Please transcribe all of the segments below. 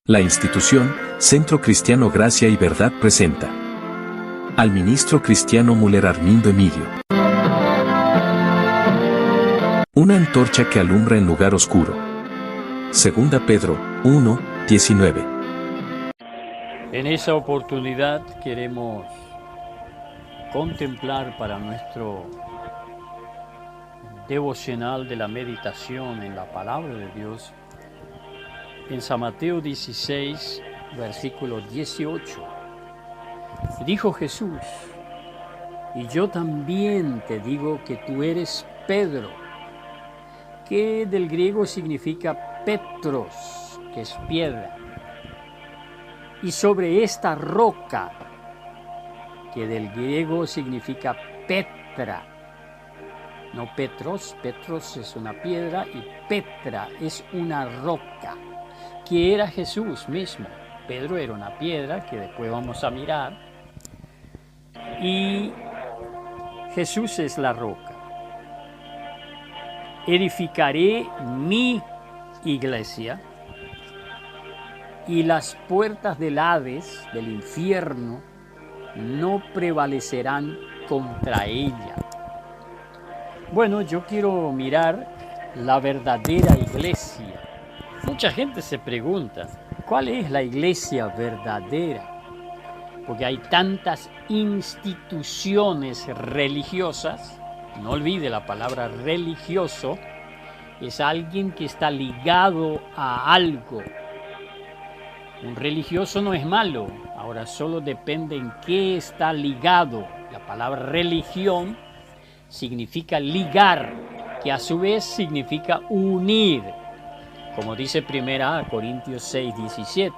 La institución Centro Cristiano Gracia y Verdad presenta al ministro cristiano Müller Armindo Emilio. Una antorcha que alumbra en lugar oscuro. Segunda Pedro 1:19. En esa oportunidad queremos contemplar para nuestro devocional de la meditación en la palabra de Dios en San Mateo 16, versículo 18. Dijo Jesús: y yo también te digo que tú eres Pedro, que del griego significa Petros, que es piedra. Y sobre esta roca, que del griego significa Petra, no Petros, Petros es una piedra y Petra es una roca, que era Jesús mismo. Pedro era una piedra que después vamos a mirar, y Jesús es la roca. Edificaré mi iglesia, y las puertas del Hades, del infierno, no prevalecerán contra ella. Bueno, yo quiero mirar la verdadera iglesia. Mucha gente se pregunta, ¿cuál es la iglesia verdadera? Porque hay tantas instituciones religiosas. No olvide, la palabra religioso es alguien que está ligado a algo. Un religioso no es malo, ahora solo depende en qué está ligado. La palabra religión significa ligar, que a su vez significa unir, como dice 1 Corintios 6:17.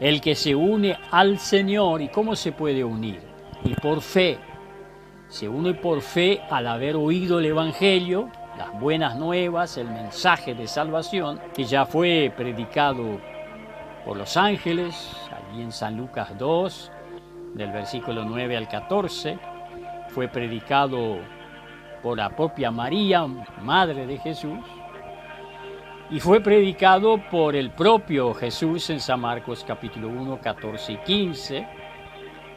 El que se une al Señor, ¿y cómo se puede unir? Y por fe. Se une por fe al haber oído el Evangelio, las buenas nuevas, el mensaje de salvación, que ya fue predicado por los ángeles, allí en San Lucas 2, del versículo 9 al 14, fue predicado por la propia María, madre de Jesús, y fue predicado por el propio Jesús en San Marcos capítulo 1, 14 y 15,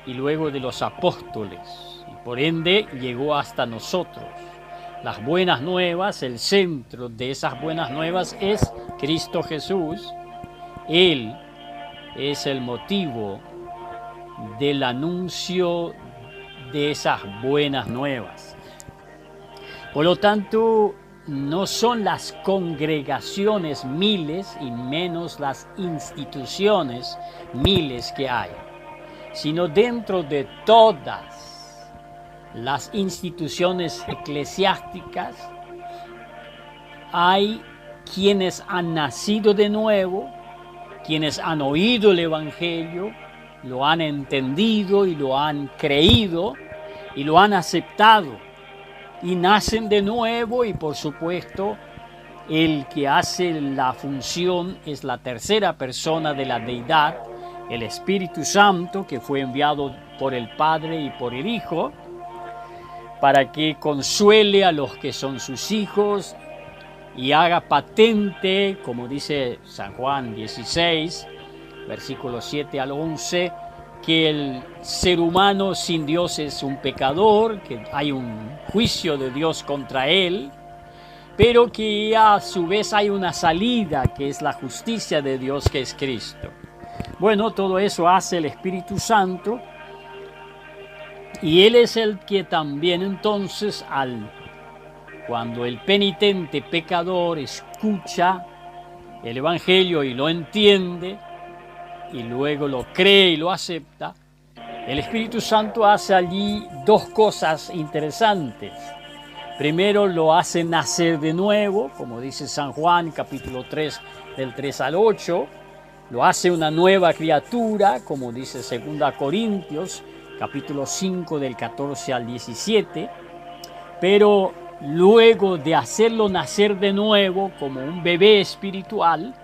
y luego de los apóstoles, y por ende llegó hasta nosotros. Las buenas nuevas, el centro de esas buenas nuevas es Cristo Jesús. Él es el motivo del anuncio de esas buenas nuevas. Por lo tanto, no son las congregaciones miles y menos las instituciones miles que hay, sino dentro de todas las instituciones eclesiásticas hay quienes han nacido de nuevo, quienes han oído el Evangelio, lo han entendido y lo han creído y lo han aceptado y nacen de nuevo. Y por supuesto el que hace la función es la tercera persona de la deidad, el Espíritu Santo, que fue enviado por el Padre y por el Hijo para que consuele a los que son sus hijos y haga patente, como dice San Juan 16, versículos 7 al 11, que el ser humano sin Dios es un pecador, que hay un juicio de Dios contra él, pero que a su vez hay una salida, que es la justicia de Dios, que es Cristo. Bueno, todo eso hace el Espíritu Santo, y Él es el que también entonces, cuando el penitente pecador escucha el Evangelio y lo entiende, y luego lo cree y lo acepta, el Espíritu Santo hace allí dos cosas interesantes. Primero, lo hace nacer de nuevo, como dice San Juan, capítulo 3, del 3 al 8. Lo hace una nueva criatura, como dice 2 Corintios, capítulo 5, del 14 al 17. Pero luego de hacerlo nacer de nuevo como un bebé espiritual,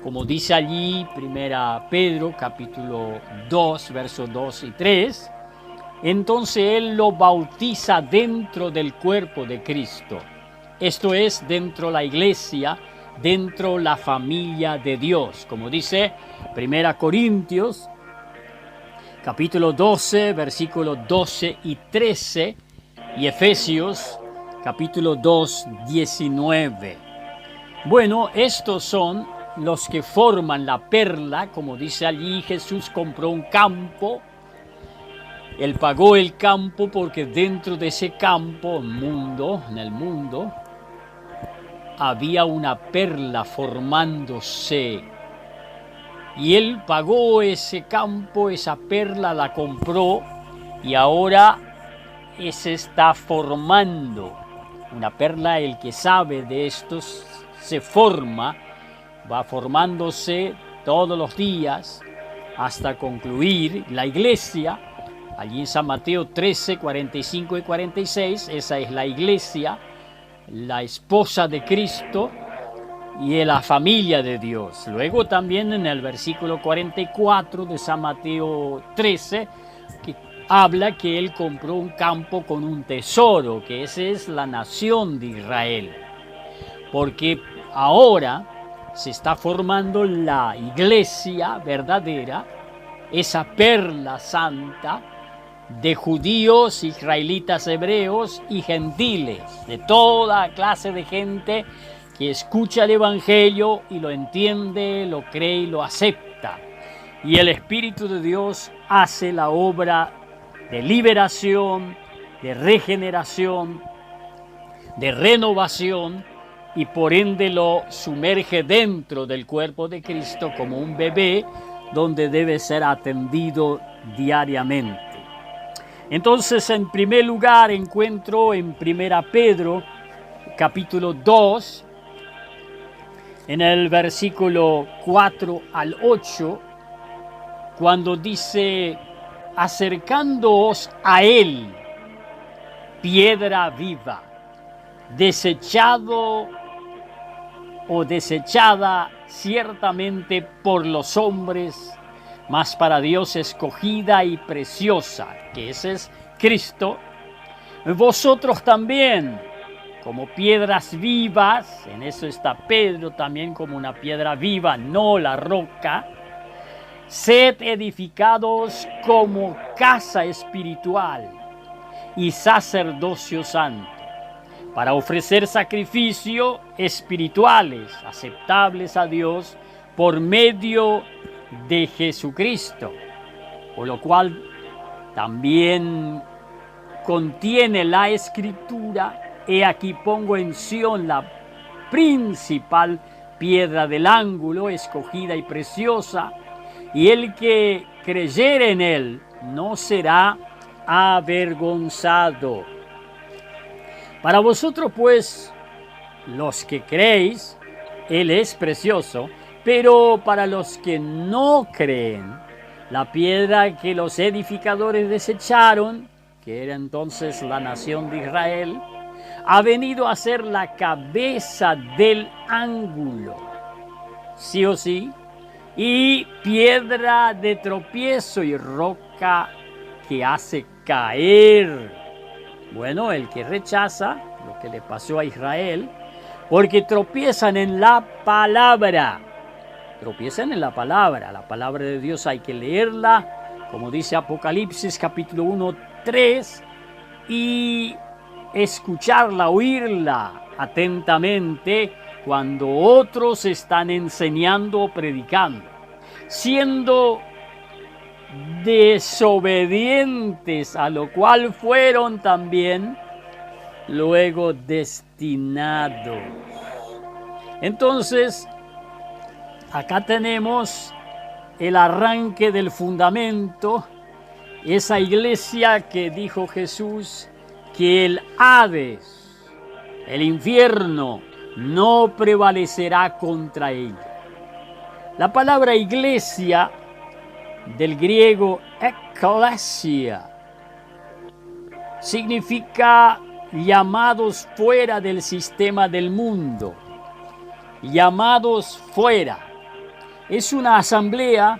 como dice allí 1 Pedro capítulo 2, versos 2 y 3, entonces Él lo bautiza dentro del cuerpo de Cristo. Esto es, dentro de la iglesia dentro de la familia de Dios. Como dice 1 Corintios, capítulo 12, versículos 12 y 13, y Efesios, capítulo 2, 19. Bueno, estos son los que forman la perla. Como dice allí, Jesús compró un campo. Él pagó el campo porque dentro de ese campo, en el mundo, había una perla formándose. Y Él pagó ese campo, esa perla la compró y ahora se está formando. Una perla, el que sabe de esto, se forma, va formándose todos los días hasta concluir. La iglesia, allí en San Mateo 13, 45 y 46, esa es la iglesia, la esposa de Cristo y la familia de Dios. Luego también en el versículo 44 de San Mateo 13, que habla que Él compró un campo con un tesoro, que esa es la nación de Israel. Porque ahora se está formando la iglesia verdadera, esa perla santa de judíos, israelitas, hebreos y gentiles, de toda clase de gente que escucha el evangelio y lo entiende, lo cree y lo acepta. Y el Espíritu de Dios hace la obra de liberación, de regeneración, de renovación, y por ende lo sumerge dentro del cuerpo de Cristo como un bebé donde debe ser atendido diariamente. Entonces, en primer lugar, encuentro en 1 Pedro, capítulo 2, en el versículo 4 al 8, cuando dice: acercándoos a Él, piedra viva, desechado o desechada ciertamente por los hombres, mas para Dios escogida y preciosa, que ese es Cristo. Vosotros también, como piedras vivas, en eso está Pedro también como una piedra viva, no la roca, sed edificados como casa espiritual y sacerdocio santo, para ofrecer sacrificios espirituales aceptables a Dios por medio de Jesucristo, por lo cual también contiene la Escritura: he aquí pongo en Sión la principal piedra del ángulo, escogida y preciosa, y el que creyere en él no será avergonzado. Para vosotros, pues, los que creéis, Él es precioso, pero para los que no creen, la piedra que los edificadores desecharon, que era entonces la nación de Israel, ha venido a ser la cabeza del ángulo, sí o sí, y piedra de tropiezo y roca que hace caer. Bueno, el que rechaza lo que le pasó a Israel, porque tropiezan en la palabra. Tropiezan en la palabra de Dios hay que leerla, como dice Apocalipsis capítulo 1, 3, y escucharla, oírla atentamente cuando otros están enseñando o predicando, siendo desobedientes, a lo cual fueron también luego destinados. Entonces, acá tenemos el arranque del fundamento, esa iglesia que dijo Jesús que el Hades, el infierno, no prevalecerá contra ella. La palabra iglesia, del griego ekklesia, significa llamados fuera del sistema del mundo, llamados fuera. Es una asamblea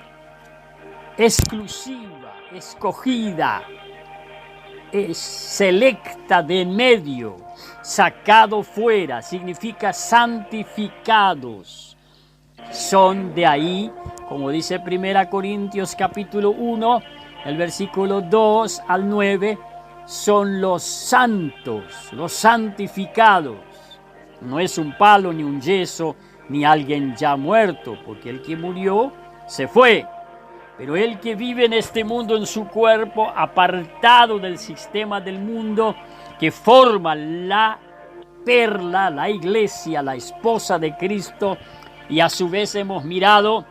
exclusiva, escogida, es selecta de en medio, sacado fuera, significa santificados. Son de ahí, como dice 1 Corintios capítulo 1, el versículo 2 al 9, son los santos, los santificados. No es un palo, ni un yeso, ni alguien ya muerto, porque el que murió se fue. Pero el que vive en este mundo, en su cuerpo, apartado del sistema del mundo, que forma la perla, la iglesia, la esposa de Cristo, y a su vez hemos mirado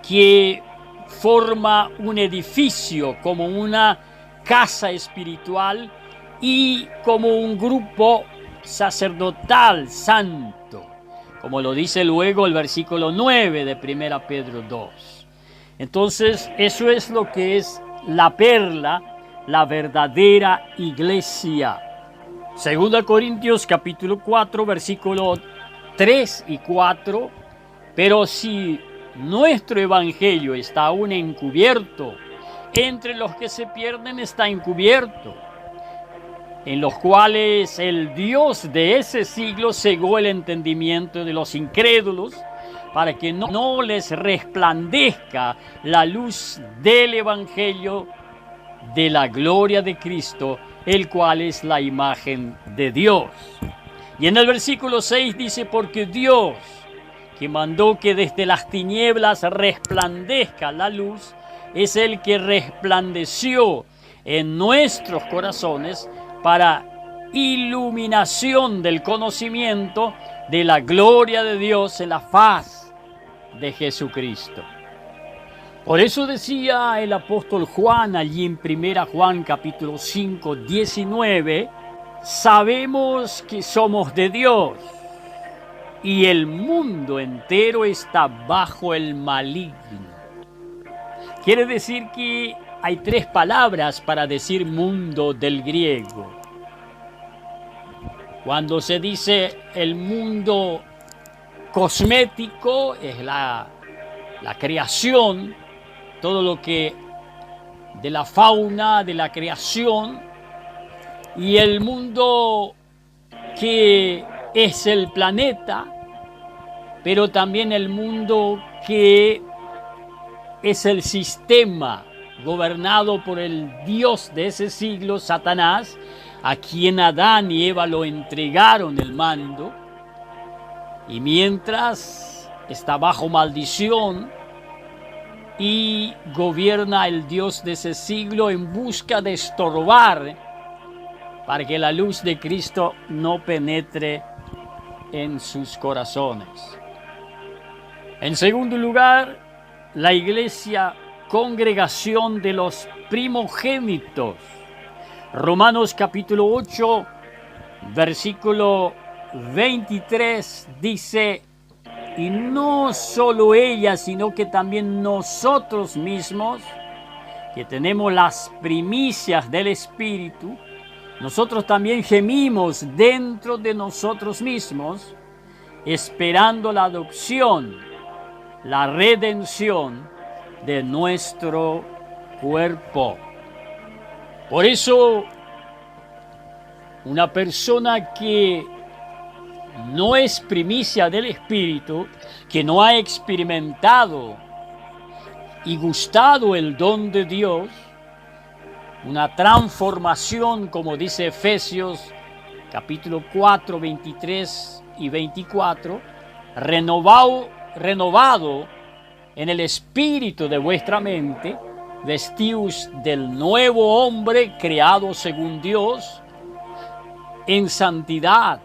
que forma un edificio como una casa espiritual y como un grupo sacerdotal santo, como lo dice luego el versículo 9 de 1 Pedro 2. Entonces, eso es lo que es la perla, la verdadera iglesia. 2 Corintios capítulo 4, versículo 3 y 4. Pero si nuestro evangelio está aún encubierto, entre los que se pierden está encubierto, en los cuales el Dios de ese siglo cegó el entendimiento de los incrédulos, para que no les resplandezca la luz del evangelio de la gloria de Cristo, el cual es la imagen de Dios. Y en el versículo 6 dice: porque Dios, que mandó que desde las tinieblas resplandezca la luz, es el que resplandeció en nuestros corazones para iluminación del conocimiento de la gloria de Dios en la faz de Jesucristo. Por eso decía el apóstol Juan allí en 1 Juan capítulo 5, 19, sabemos que somos de Dios y el mundo entero está bajo el maligno. Quiere decir que hay 3 palabras para decir mundo del griego. Cuando se dice el mundo cosmético, es la creación, todo lo que de la fauna, de la creación, y el mundo que es el planeta, pero también el mundo que es el sistema gobernado por el Dios de ese siglo, Satanás, a quien Adán y Eva lo entregaron el mando, y mientras está bajo maldición y gobierna el Dios de ese siglo en busca de estorbar para que la luz de Cristo no penetre en sus corazones. En segundo lugar, la iglesia, congregación de los primogénitos. Romanos capítulo 8, versículo 23 dice: y no solo ella, sino que también nosotros mismos, que tenemos las primicias del Espíritu, nosotros también gemimos dentro de nosotros mismos, esperando la adopción, la redención de nuestro cuerpo. Por eso, una persona que no es primicia del Espíritu, que no ha experimentado y gustado el don de Dios, una transformación, como dice Efesios capítulo 4, 23 y 24, renovado en el espíritu de vuestra mente, vestíos del nuevo hombre creado según Dios, en santidad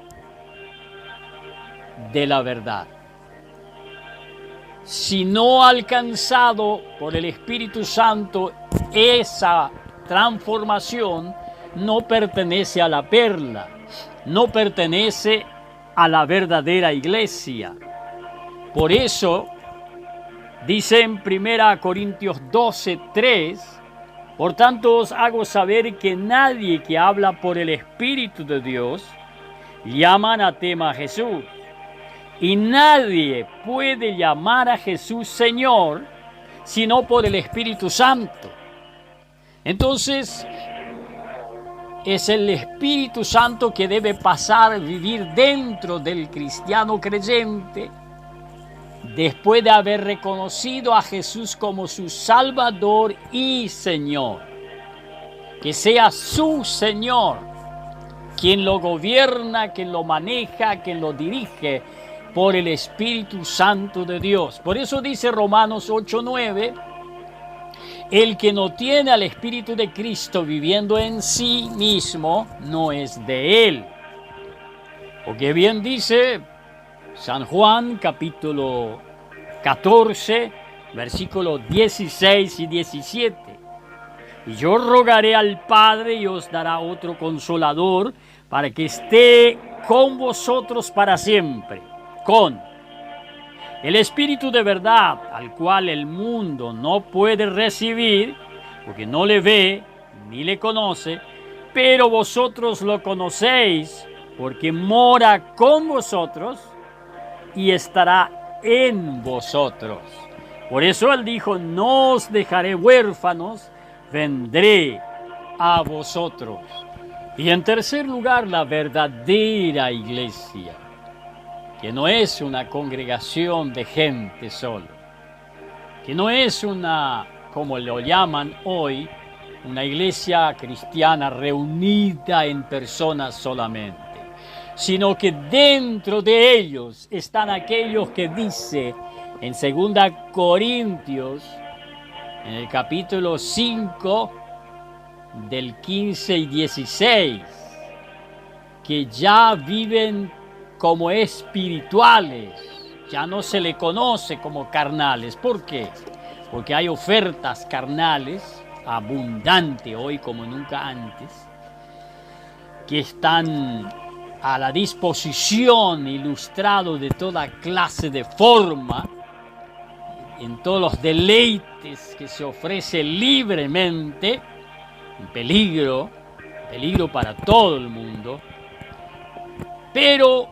de la verdad. Si no ha alcanzado por el Espíritu Santo esa transformación, no pertenece a la perla, no pertenece a la verdadera iglesia. Por eso dice en 1 Corintios 12, 3, por tanto os hago saber que nadie que habla por el Espíritu de Dios llama anatema a Jesús. Y nadie puede llamar a Jesús Señor sino por el Espíritu Santo. Entonces, es el Espíritu Santo que debe pasar a vivir dentro del cristiano creyente después de haber reconocido a Jesús como su Salvador y Señor. Que sea su Señor quien lo gobierna, quien lo maneja, quien lo dirige por el Espíritu Santo de Dios. Por eso dice Romanos 8:9, el que no tiene al Espíritu de Cristo viviendo en sí mismo, no es de él. Porque bien dice San Juan, capítulo 14, versículos 16 y 17. Y yo rogaré al Padre y os dará otro consolador para que esté con vosotros para siempre, con el Espíritu de verdad, al cual el mundo no puede recibir, porque no le ve ni le conoce, pero vosotros lo conocéis, porque mora con vosotros y estará en vosotros. Por eso él dijo, no os dejaré huérfanos, vendré a vosotros. Y en tercer lugar, la verdadera iglesia, que no es una congregación de gente solo, que no es una, como lo llaman hoy, una iglesia cristiana reunida en personas solamente, sino que dentro de ellos están aquellos que dice en 2 Corintios, en el capítulo 5, del 15 y 16, que ya viven como espirituales, ya no se le conoce como carnales. ¿Por qué? Porque hay ofertas carnales abundantes hoy como nunca antes, que están a la disposición, ilustrado de toda clase de forma, en todos los deleites que se ofrece libremente, en peligro para todo el mundo. Pero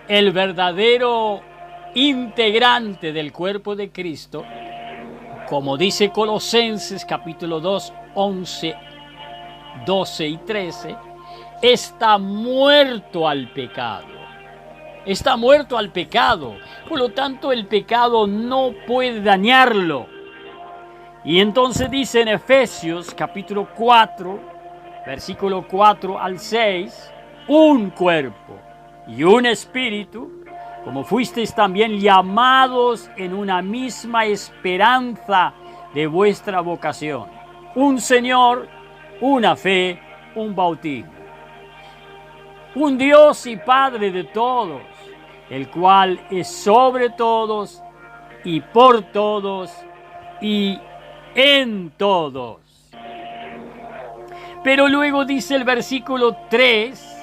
el verdadero integrante del cuerpo de Cristo, como dice Colosenses capítulo 2, 11, 12 y 13, está muerto al pecado. Está muerto al pecado. Por lo tanto, el pecado no puede dañarlo. Y entonces dice en Efesios capítulo 4, versículo 4 al 6, un cuerpo y un espíritu, como fuisteis también llamados en una misma esperanza de vuestra vocación. Un Señor, una fe, un bautismo. Un Dios y Padre de todos, el cual es sobre todos y por todos y en todos. Pero luego dice el versículo 3,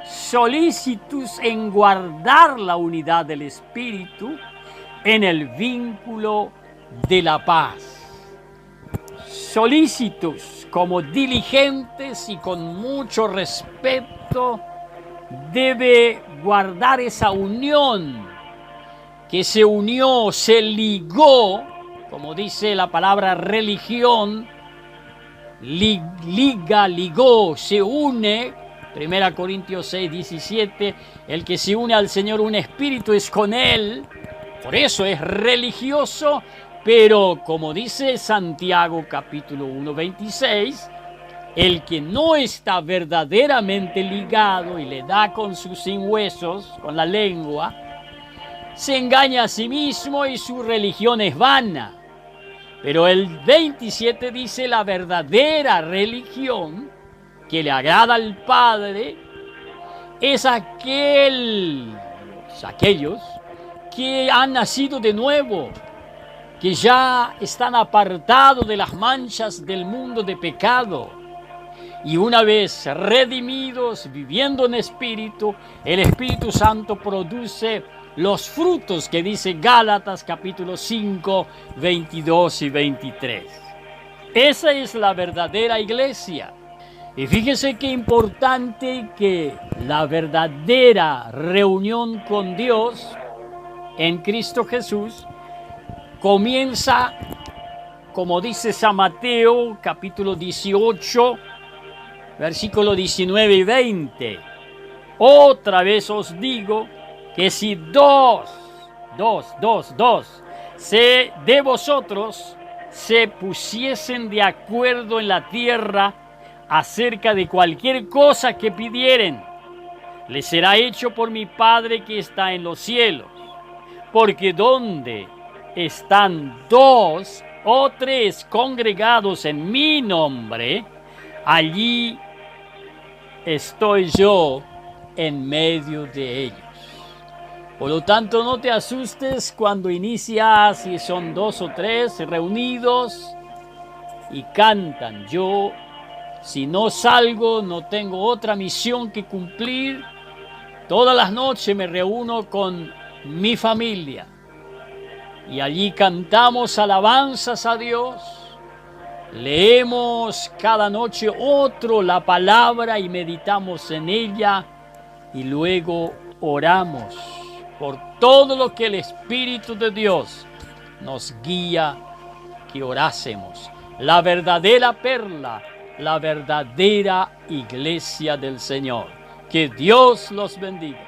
solícitos en guardar la unidad del Espíritu en el vínculo de la paz. Solícitos, como diligentes y con mucho respeto, debe guardar esa unión que se unió, se ligó, como dice la palabra religión, ligó, se une. 1 Corintios 6, 17, el que se une al Señor, un espíritu es con Él, por eso es religioso, pero como dice Santiago capítulo 1, 26, el que no está verdaderamente ligado y le da con sus huesos, con la lengua, se engaña a sí mismo y su religión es vana. Pero el 27 dice la verdadera religión que le agrada al Padre es aquellos que han nacido de nuevo, que ya están apartados de las manchas del mundo de pecado. Y una vez redimidos, viviendo en espíritu, el Espíritu Santo produce los frutos que dice Gálatas capítulo 5, 22 y 23. Esa es la verdadera iglesia. Y fíjese qué importante que la verdadera reunión con Dios en Cristo Jesús comienza, como dice San Mateo capítulo 18, Versículo 19 y 20. Otra vez os digo que si dos de vosotros se pusiesen de acuerdo en la tierra acerca de cualquier cosa que pidieren, les será hecho por mi Padre que está en los cielos. Porque donde están 2 o 3 congregados en mi nombre, allí estoy yo en medio de ellos. Por lo tanto, no te asustes cuando inicias y son 2 o 3 reunidos y cantan. Yo, si no salgo, no tengo otra misión que cumplir. Todas las noches me reúno con mi familia y allí cantamos alabanzas a Dios. Leemos cada noche la palabra y meditamos en ella, y luego oramos por todo lo que el Espíritu de Dios nos guía que orásemos. La verdadera perla, la verdadera iglesia del Señor. Que Dios los bendiga.